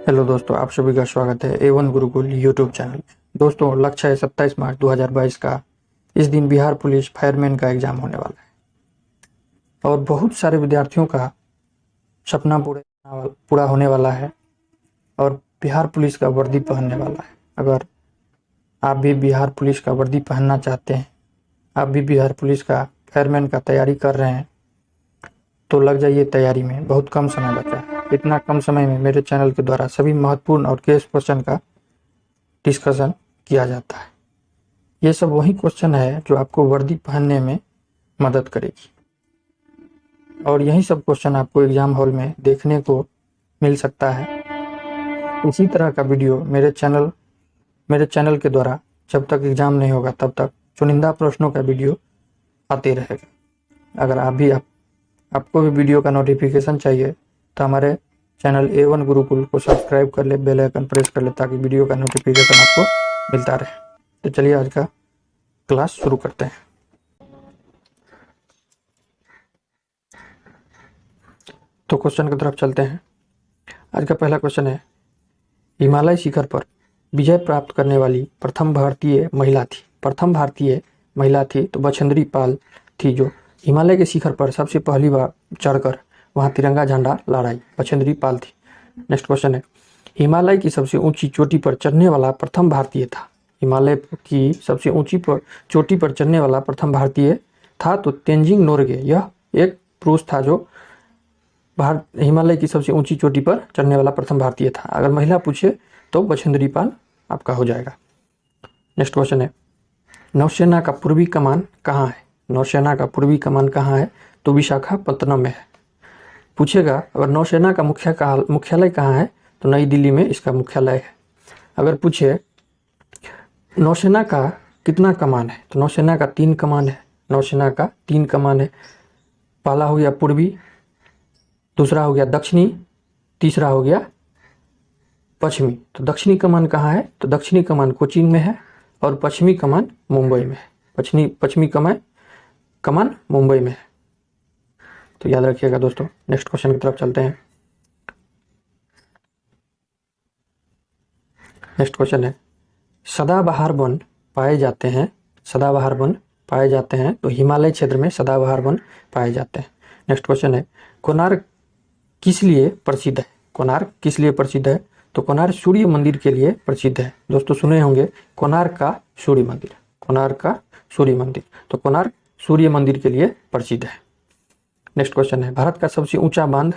Hello दोस्तों, आप सभी का स्वागत है A1 गुरुकुल यूट्यूब चैनल में। दोस्तों, लक्ष्य है 27 मार्च 2022 का। इस दिन बिहार पुलिस फायरमैन का एग्जाम होने वाला है और बहुत सारे विद्यार्थियों का सपना पूरा होने वाला है और बिहार पुलिस का वर्दी पहनने वाला है। अगर आप भी बिहार पुलिस का वर्दी पहनना चाहते हैं, आप भी बिहार पुलिस का फायरमैन का तैयारी कर रहे हैं, तो लग जाइए तैयारी में। बहुत कम समय बचा है। इतना कम समय में मेरे चैनल के द्वारा सभी महत्वपूर्ण और केस क्वेश्चन का डिस्कशन किया जाता है। ये सब वही क्वेश्चन है जो आपको वर्दी पहनने में मदद करेगी और यही सब क्वेश्चन आपको एग्जाम हॉल में देखने को मिल सकता है। इसी तरह का वीडियो मेरे चैनल के द्वारा जब तक एग्जाम नहीं होगा तब तक चुनिंदा प्रश्नों का वीडियो आते रहेगा। अगर आपको भी वीडियो का नोटिफिकेशन चाहिए तो हमारे चैनल A1 गुरुकुल को सब्सक्राइब कर ले, बेल आइकन प्रेस कर ले ताकि वीडियो का नोटिफिकेशन आपको मिलता रहे। तो चलिए आज का क्लास शुरू करते हैं। तो क्वेश्चन की तरफ चलते हैं। आज का पहला क्वेश्चन है, हिमालय शिखर पर विजय प्राप्त करने वाली प्रथम भारतीय महिला थी तो बछेंद्री पाल थी, जो हिमालय के शिखर पर सबसे पहली बार चढ़कर वहां तिरंगा झंडा लहराई। बछेंद्री पाल थी। नेक्स्ट क्वेश्चन है, हिमालय की सबसे ऊंची चोटी पर चढ़ने वाला प्रथम भारतीय था। हिमालय की सबसे ऊंची चोटी पर चढ़ने वाला प्रथम भारतीय था तो तेंजिंग नोरगे। यह एक पुरुष था जो हिमालय की सबसे ऊंची चोटी पर चढ़ने वाला प्रथम भारतीय था। अगर महिला पूछे तो बछेंद्री पाल आपका हो जाएगा। नेक्स्ट क्वेश्चन है, नौसेना का पूर्वी कमान कहाँ है। नौसेना का पूर्वी कमान कहाँ है तो विशाखापत्तनम में है। पूछेगा अगर नौसेना का मुख्यालय कहाँ है तो नई दिल्ली में इसका मुख्यालय है। अगर पूछे नौसेना का कितना कमान है तो नौसेना का 3 कमान है। नौसेना का 3 कमान है। पहला हो गया पूर्वी, दूसरा हो गया दक्षिणी, तीसरा हो गया पश्चिमी। तो दक्षिणी कमान कहाँ है तो दक्षिणी कमान कोचीन में है और पश्चिमी कमान मुंबई में है। पश्चिमी कमान मुंबई में है, तो याद रखिएगा दोस्तों। नेक्स्ट क्वेश्चन की तरफ चलते हैं। नेक्स्ट क्वेश्चन है, सदाबहार वन पाए जाते हैं तो हिमालय क्षेत्र में सदाबहार वन पाए जाते हैं। नेक्स्ट क्वेश्चन है, कोणार्क किस लिए प्रसिद्ध है। कोणार्क किस लिए प्रसिद्ध है तो कोणार्क सूर्य मंदिर के लिए प्रसिद्ध है। दोस्तों सुने होंगे कोणार्क का सूर्य मंदिर। तो कोणार्क सूर्य मंदिर के लिए प्रसिद्ध है। नेक्स्ट क्वेश्चन है, भारत का सबसे ऊंचा बांध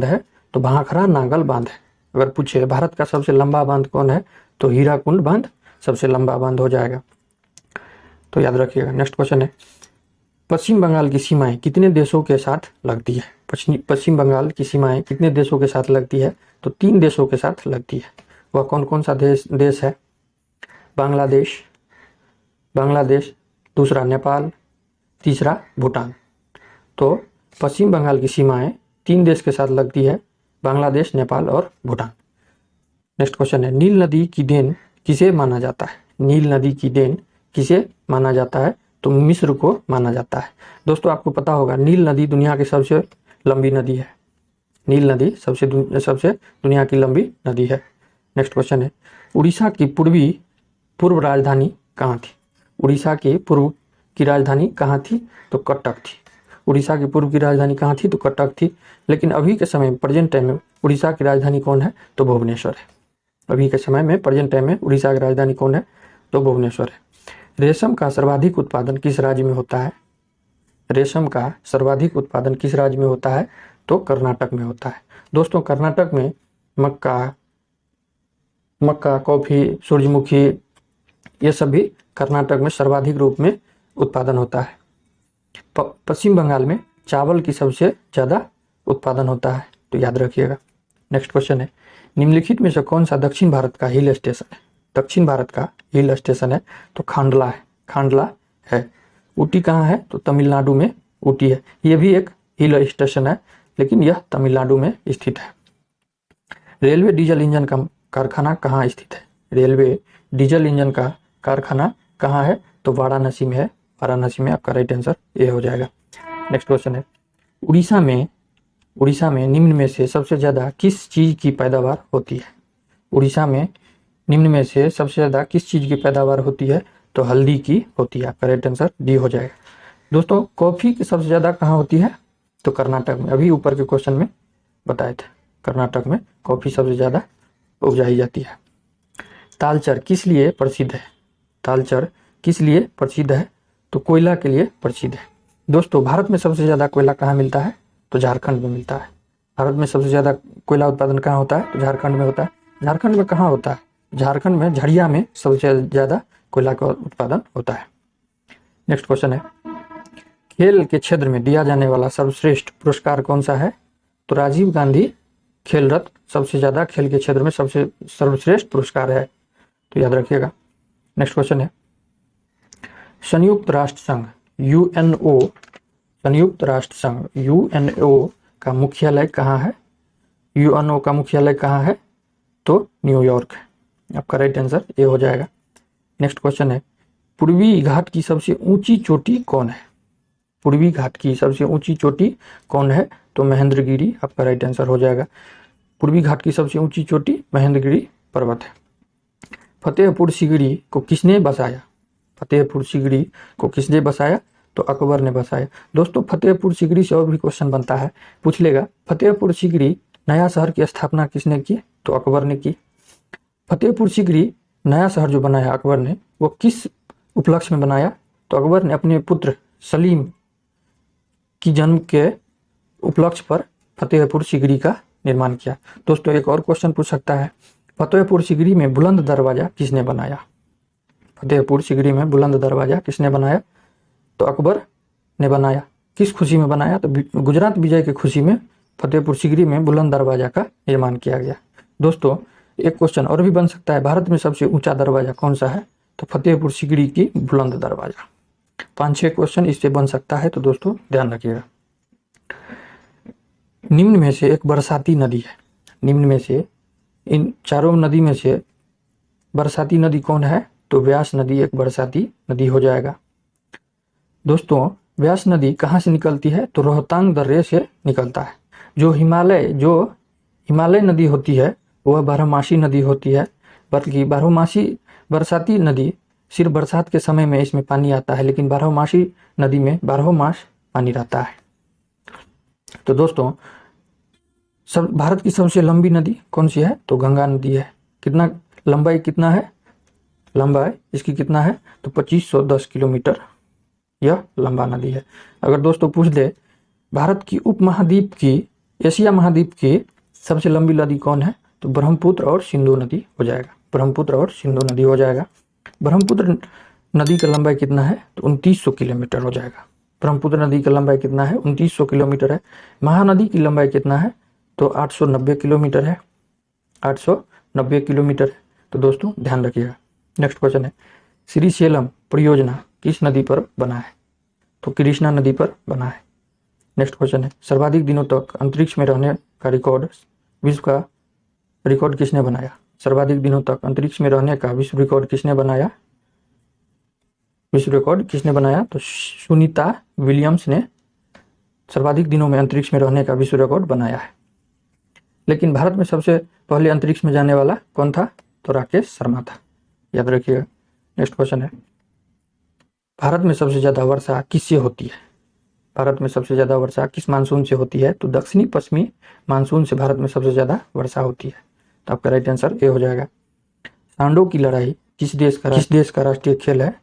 है तो भाखड़ा नागल बांध है। अगर पूछे भारत का सबसे लंबा बांध कौन है तो हीराकुंड बांध सबसे लंबा बांध हो जाएगा, तो याद रखिएगा। नेक्स्ट क्वेश्चन है, पश्चिम बंगाल की सीमाएं कितने देशों के साथ लगती है। पश्चिम बंगाल की सीमाएं कितने देशों के साथ लगती है तो 3 देशों के साथ लगती है। वह कौन कौन सा देश है। बांग्लादेश, दूसरा नेपाल, तीसरा भूटान। तो पश्चिम बंगाल की सीमाएं 3 देश के साथ लगती है, बांग्लादेश, नेपाल और भूटान। नेक्स्ट क्वेश्चन है, नील नदी की देन किसे माना जाता है। नील नदी की देन किसे माना जाता है तो मिस्र को माना जाता है। दोस्तों आपको पता होगा नील नदी दुनिया की सबसे लंबी नदी है। नील नदी सबसे दुनिया की लंबी नदी है। नेक्स्ट क्वेश्चन है, उड़ीसा की पूर्व राजधानी कहाँ थी। उड़ीसा की पूर्व की राजधानी कहाँ थी तो कटक थी। उड़ीसा की पूर्व की राजधानी कहाँ थी तो कटक थी, लेकिन अभी के समय में प्रेजेंट टाइम में उड़ीसा की राजधानी कौन है तो भुवनेश्वर है। अभी के समय में प्रेजेंट टाइम में उड़ीसा की राजधानी कौन है तो भुवनेश्वर है। रेशम का सर्वाधिक उत्पादन किस राज्य में होता है। रेशम का सर्वाधिक उत्पादन किस राज्य में होता है तो कर्नाटक में होता है। दोस्तों कर्नाटक में मक्का, कॉफी, सूरजमुखी, ये सभी कर्नाटक में सर्वाधिक रूप में उत्पादन होता है। पश्चिम बंगाल में चावल की सबसे ज्यादा उत्पादन होता है, तो याद रखिएगा। नेक्स्ट क्वेश्चन है, निम्नलिखित में से कौन सा दक्षिण भारत का हिल स्टेशन है। दक्षिण भारत का हिल स्टेशन है तो खांडला है। ऊटी कहाँ है तो तमिलनाडु में ऊटी है। यह भी एक हिल स्टेशन है लेकिन यह तमिलनाडु में स्थित है। रेलवे डीजल इंजन का कारखाना कहाँ स्थित है। रेलवे डीजल इंजन का कारखाना कहाँ है तो वाराणसी में है। वाराणसी में आपका राइट आंसर ये हो जाएगा। नेक्स्ट क्वेश्चन है, उड़ीसा में निम्न में से सबसे ज़्यादा किस चीज़ की पैदावार होती है? उड़ीसा में निम्न में से सबसे ज़्यादा किस चीज़ की पैदावार होती है? तो हल्दी की होती है। आपका राइट आंसर डी हो जाएगा। दोस्तों, कॉफ़ी की सबसे ज़्यादा कहाँ होती है? तो कर्नाटक में। अभी ऊपर के क्वेश्चन में बताए थे, कर्नाटक में कॉफ़ी सबसे ज़्यादा उगाई जाती है। तालचर किस लिए प्रसिद्ध है? तालचर किस लिए प्रसिद्ध है? तो कोयला के लिए प्रसिद्ध है। दोस्तों, भारत में सबसे ज़्यादा कोयला कहाँ मिलता है? तो झारखंड में मिलता है। भारत में सबसे ज़्यादा कोयला उत्पादन कहाँ होता है? तो झारखंड में होता है। झारखंड में कहाँ होता है? झारखंड में झरिया में सबसे ज़्यादा कोयला का उत्पादन होता है। नेक्स्ट क्वेश्चन है, खेल के क्षेत्र में दिया जाने वाला सर्वश्रेष्ठ पुरस्कार कौन सा है? तो राजीव गांधी खेल रत्न सबसे ज़्यादा खेल के क्षेत्र में सबसे सर्वश्रेष्ठ पुरस्कार है, तो याद रखिएगा। नेक्स्ट क्वेश्चन है, संयुक्त राष्ट्र संघ यूएनओ, संयुक्त राष्ट्र संघ यूएनओ का मुख्यालय कहाँ है? यूएनओ का मुख्यालय कहाँ है? तो न्यूयॉर्क है। आपका राइट आंसर ये हो जाएगा। नेक्स्ट क्वेश्चन है, पूर्वी घाट की सबसे ऊंची चोटी कौन है? पूर्वी घाट की सबसे ऊंची चोटी कौन है? तो महेंद्रगिरी आपका राइट आंसर हो जाएगा। पूर्वी घाट की सबसे ऊंची चोटी महेंद्रगिरी पर्वत है। फतेहपुर सीकरी को किसने बसाया? फतेहपुर सीकरी को किसने बसाया? तो अकबर ने बसाया। दोस्तों, फतेहपुर सीकरी से और भी क्वेश्चन बनता है, पूछ लेगा फतेहपुर सीकरी नया शहर की स्थापना किसने की? तो अकबर ने की। फतेहपुर सीकरी नया शहर जो बनाया अकबर ने, वो किस उपलक्ष्य में बनाया? तो अकबर ने अपने पुत्र सलीम की जन्म के उपलक्ष्य पर फतेहपुर सीकरी का निर्माण किया। दोस्तों, एक और क्वेश्चन पूछ सकता है, फतेहपुर सीकरी में बुलंद दरवाजा किसने बनाया? फतेहपुर सीकरी में बुलंद दरवाजा किसने बनाया? तो अकबर ने बनाया। किस खुशी में बनाया? तो गुजरात विजय की खुशी में फतेहपुर सीकरी में बुलंद दरवाजा का निर्माण किया गया। दोस्तों, एक क्वेश्चन और भी बन सकता है, भारत में सबसे ऊंचा दरवाजा कौन सा है? तो फतेहपुर सीकरी की बुलंद दरवाजा। 5-6 क्वेश्चन इससे बन सकता है, तो दोस्तों ध्यान रखिएगा। निम्न में से एक बरसाती नदी है, निम्न में से इन चारों नदी में से बरसाती नदी कौन है? तो व्यास नदी एक बरसाती नदी हो जाएगा। दोस्तों, व्यास नदी कहाँ से निकलती है? तो रोहतांग दर्रे से निकलता है। जो हिमालय नदी होती है वह बारहमासी नदी होती है, बल्कि बारहमासी बरसाती नदी सिर्फ बरसात के समय में इसमें पानी आता है, लेकिन बारहमासी नदी में बारह मास पानी रहता है। तो दोस्तों, भारत की सबसे लंबी नदी कौन सी है? तो गंगा नदी है। कितना लंबाई कितना है? लंबाई इसकी कितना है? तो 2510 किलोमीटर यह लंबा नदी है। अगर दोस्तों पूछ दे भारत की उपमहाद्वीप की, एशिया महाद्वीप की सबसे लंबी नदी कौन है? तो ब्रह्मपुत्र और सिंधु नदी हो जाएगा। ब्रह्मपुत्र और सिंधु नदी हो जाएगा। ब्रह्मपुत्र नदी का लंबाई कितना है? तो 2900 किलोमीटर हो जाएगा। ब्रह्मपुत्र नदी का लंबाई कितना है? 2900 किलोमीटर है। महानदी की लंबाई कितना है? तो 890 किलोमीटर है। 890 किलोमीटर है। तो दोस्तों ध्यान रखिएगा। नेक्स्ट क्वेश्चन है, श्रीशैलम परियोजना किस नदी पर बना है? तो कृष्णा नदी पर बना है। नेक्स्ट क्वेश्चन है, सर्वाधिक दिनों तक अंतरिक्ष में रहने का रिकॉर्ड, विश्व का रिकॉर्ड किसने बनाया? सर्वाधिक दिनों तक अंतरिक्ष में रहने का विश्व रिकॉर्ड किसने बनाया? विश्व रिकॉर्ड किसने बनाया? तो सुनीता विलियम्स ने सर्वाधिक दिनों में अंतरिक्ष में रहने का विश्व रिकॉर्ड बनाया है। लेकिन भारत में सबसे पहले अंतरिक्ष में जाने वाला कौन था? तो राकेश शर्मा था। याद रखिएगा। नेक्स्ट क्वेश्चन है, भारत में सबसे ज्यादा वर्षा किससे होती है? भारत में सबसे ज्यादा वर्षा किस मानसून से होती है? तो दक्षिणी पश्चिमी मानसून से भारत में सबसे ज्यादा वर्षा होती है। तो आपका राइट आंसर ए हो जाएगा। सांडों की लड़ाई किस देश का राष्ट्रीय खेल है?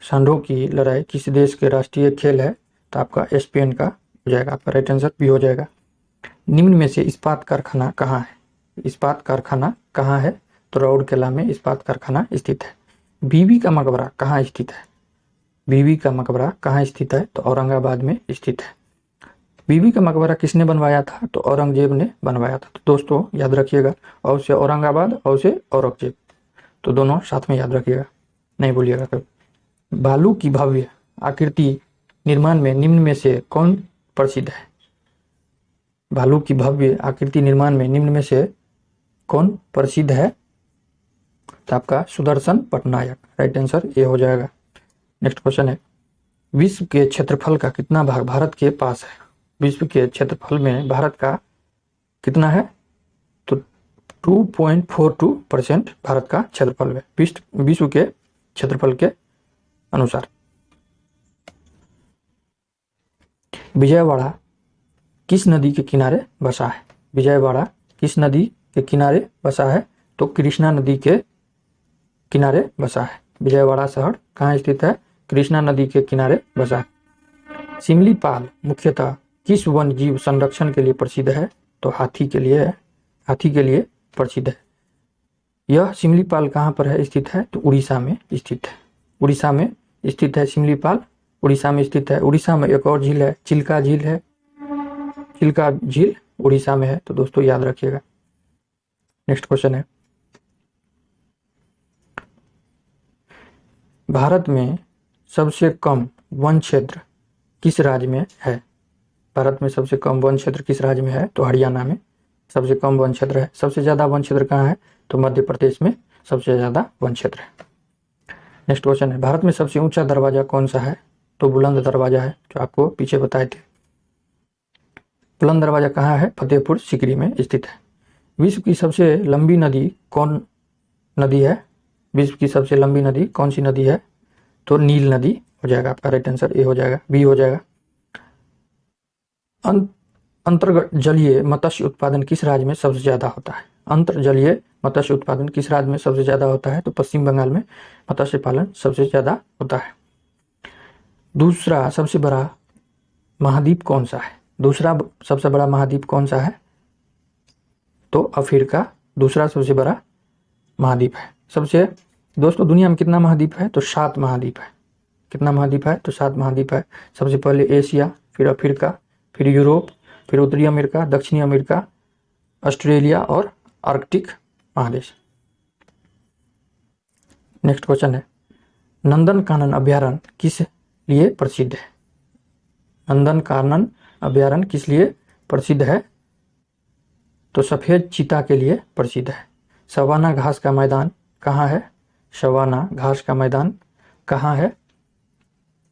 सांडों की लड़ाई किस देश के राष्ट्रीय खेल है? तो आपका स्पेन का हो जाएगा। आपका राइट आंसर बी हो जाएगा। निम्न में से इस्पात कारखाना कहाँ है? इस्पात कारखाना कहाँ है? तो राउरकेला में इस्पात कारखाना स्थित है। बीबी का मकबरा कहाँ स्थित है? बीबी का मकबरा कहाँ स्थित है? तो औरंगाबाद में स्थित है। बीबी का मकबरा किसने बनवाया था? तो औरंगजेब ने बनवाया था। तो दोस्तों याद रखिएगा, और से औरंगाबाद और से औरंगजेब, तो दोनों साथ में याद रखिएगा, नहीं भूलिएगा कभी। बालू की भव्य आकृति निर्माण में निम्न में से कौन प्रसिद्ध है? बालू की भव्य आकृति निर्माण में निम्न में से कौन प्रसिद्ध है? तो आपका सुदर्शन पटनायक। राइट आंसर ये हो जाएगा। नेक्स्ट क्वेश्चन है, विश्व के क्षेत्रफल का कितना भाग भारत के पास है? विश्व के क्षेत्रफल में भारत का कितना है, तो 2.42% भारत का क्षेत्रफल है विश्व के क्षेत्रफल के अनुसार। विजयवाड़ा किस नदी के किनारे बसा है? विजयवाड़ा किस नदी के किनारे बसा है? तो कृष्णा नदी के किनारे बसा है। विजयवाड़ा शहर कहाँ स्थित है? कृष्णा नदी के किनारे बसा है। सिमलीपाल मुख्यतः किस वन जीव संरक्षण के लिए प्रसिद्ध है? तो हाथी के लिए है, हाथी के लिए प्रसिद्ध है। यह सिमलीपाल कहाँ पर है स्थित है? तो उड़ीसा में स्थित है। उड़ीसा में स्थित है सिमलीपाल, उड़ीसा में स्थित है। उड़ीसा में एक और झील है, चिल्का झील है, चिल्का झील उड़ीसा में है, तो दोस्तों याद रखिएगा। नेक्स्ट क्वेश्चन है, भारत में सबसे कम वन क्षेत्र किस राज्य में है? भारत में सबसे कम वन क्षेत्र किस राज्य में है? तो हरियाणा में सबसे कम वन क्षेत्र है। सबसे ज्यादा वन क्षेत्र कहाँ है? तो मध्य प्रदेश में सबसे ज्यादा वन क्षेत्र है। नेक्स्ट क्वेश्चन है, भारत में सबसे ऊंचा दरवाजा कौन सा है? तो बुलंद दरवाजा है, जो आपको पीछे बताए थे। बुलंद दरवाजा कहाँ है? फतेहपुर सीकरी में स्थित है। विश्व की सबसे लंबी नदी कौन नदी है? विश्व की सबसे लंबी नदी कौन सी नदी है? तो नील नदी हो जाएगा आपका राइट आंसर, ए हो जाएगा, बी हो जाएगा। अंतर्जलीय मत्स्य उत्पादन किस राज्य में सबसे ज्यादा होता है? अंतर्जलीय मत्स्य उत्पादन किस राज्य में सबसे ज्यादा होता है? तो पश्चिम बंगाल में मत्स्य पालन सबसे ज्यादा होता है। दूसरा सबसे बड़ा महाद्वीप कौन सा है? दूसरा सबसे बड़ा महाद्वीप कौन सा है? तो अफ्रीका दूसरा सबसे बड़ा महाद्वीप है। सबसे दोस्तों दुनिया में कितना महाद्वीप है? तो 7 महाद्वीप है। कितना महाद्वीप है? तो 7 महाद्वीप है। सबसे पहले एशिया, फिर अफ्रीका, फिर यूरोप, फिर उत्तरी अमेरिका, दक्षिणी अमेरिका, ऑस्ट्रेलिया और आर्कटिक महादेश। नेक्स्ट क्वेश्चन है, नंदनकानन अभ्यारण्य किस लिए प्रसिद्ध है? नंदनकानन अभ्यारण्य किस लिए प्रसिद्ध है? तो सफेद चीता के लिए प्रसिद्ध है। सवाना घास का मैदान कहाँ है? सवाना घास का मैदान कहाँ है?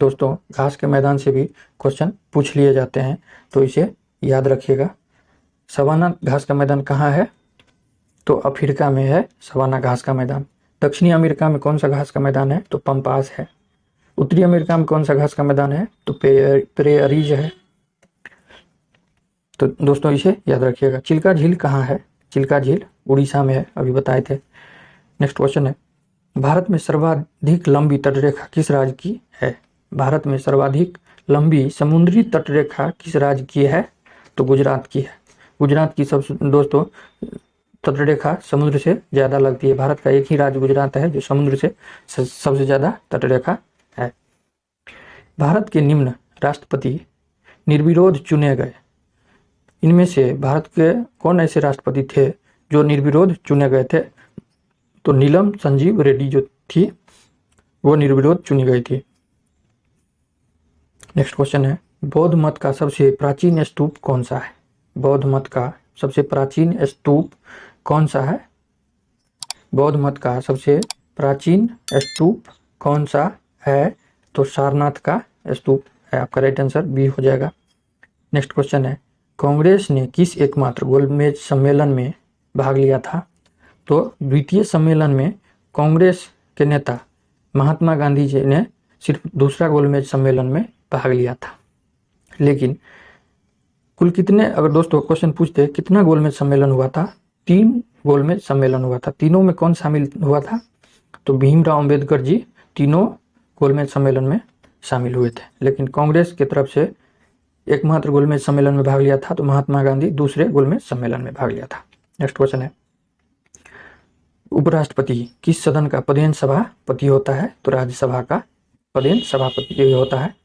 दोस्तों घास के मैदान से भी क्वेश्चन पूछ लिए जाते हैं, तो इसे याद रखिएगा। सवाना घास का मैदान कहाँ है? तो अफ्रीका में है सवाना घास का मैदान। दक्षिणी अमेरिका में कौन सा घास का मैदान है? तो पंपास है। उत्तरी अमेरिका में कौन सा घास का मैदान है? तो प्रेयरीज है। तो दोस्तों इसे याद रखिएगा। चिल्का झील कहाँ है? चिल्का झील उड़ीसा में है, अभी बताए थे। नेक्स्ट क्वेश्चन है, भारत में सर्वाधिक लंबी तटरेखा किस राज्य की है? भारत में सर्वाधिक लंबी समुद्री तटरेखा किस राज्य की है? तो गुजरात की है। गुजरात की सबसे दोस्तों तटरेखा समुद्र से ज्यादा लगती है। भारत का एक ही राज्य गुजरात है जो समुद्र से सबसे ज्यादा तटरेखा है। भारत के निम्न राष्ट्रपति निर्विरोध चुने गए, इनमें से भारत के कौन ऐसे राष्ट्रपति थे जो निर्विरोध चुने गए थे? तो नीलम संजीव रेड्डी जो थी वो निर्विरोध चुनी गई थी। नेक्स्ट क्वेश्चन है, बौद्ध मत का सबसे प्राचीन स्तूप कौन सा है? बौद्ध मत का सबसे प्राचीन स्तूप कौन सा है? बौद्ध मत का सबसे प्राचीन स्तूप कौन सा है? तो सारनाथ का स्तूप है, आपका राइट आंसर बी हो जाएगा। नेक्स्ट क्वेश्चन है, कांग्रेस ने किस एकमात्र गोलमेज सम्मेलन में भाग लिया था? तो द्वितीय सम्मेलन में कांग्रेस के नेता महात्मा गांधी जी ने सिर्फ दूसरा गोलमेज सम्मेलन में भाग लिया था। लेकिन कुल कितने, अगर दोस्तों क्वेश्चन पूछते कितना गोलमेज सम्मेलन हुआ था? 3 गोलमेज सम्मेलन हुआ था। तीनों में कौन शामिल हुआ था? तो भीमराव अंबेडकर जी तीनों गोलमेज सम्मेलन में शामिल हुए थे। लेकिन कांग्रेस की तरफ से एकमात्र गोलमेज सम्मेलन में भाग लिया था, तो महात्मा गांधी दूसरे गोलमेज सम्मेलन में भाग लिया था। नेक्स्ट क्वेश्चन है, उपराष्ट्रपति किस सदन का पदेन सभापति होता है? तो राज्यसभा का पदेन सभापति होता है।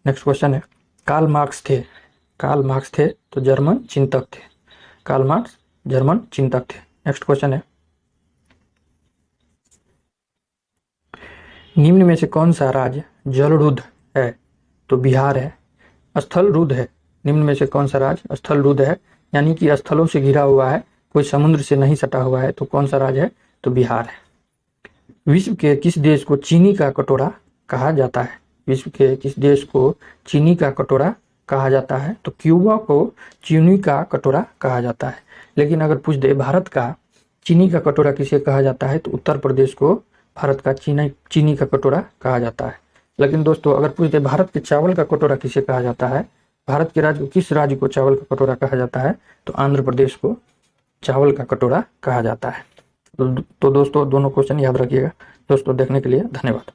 नेक्स्ट क्वेश्चन है, कार्ल मार्क्स थे तो जर्मन चिंतक थे। कार्ल मार्क्स जर्मन चिंतक थे। नेक्स्ट क्वेश्चन है, निम्न में से कौन सा राज्य जलरुद्ध है? तो बिहार है। स्थल रुद्ध है, निम्न में से कौन सा राज्य स्थल रुद्ध है, यानी कि स्थलों से घिरा हुआ है, कोई समुद्र से नहीं सटा हुआ है, तो कौन सा राज्य है? तो बिहार है। विश्व के किस देश को चीनी का कटोरा कहा जाता है? विश्व के किस देश को चीनी का कटोरा कहा जाता है, तो क्यूबा को चीनी का कटोरा कहा जाता है। लेकिन अगर पूछ दे भारत का चीनी का कटोरा किसे कहा जाता है, तो उत्तर प्रदेश को भारत का चीनी का कटोरा कहा जाता है। लेकिन दोस्तों अगर पूछ दे भारत के चावल का कटोरा किसे कहा जाता है, भारत के राज्य किस राज्य को चावल का कटोरा कहा जाता है, तो आंध्र प्रदेश को चावल का कटोरा कहा जाता है। तो दोस्तों दोनों क्वेश्चन याद रखिएगा। दोस्तों देखने के लिए धन्यवाद।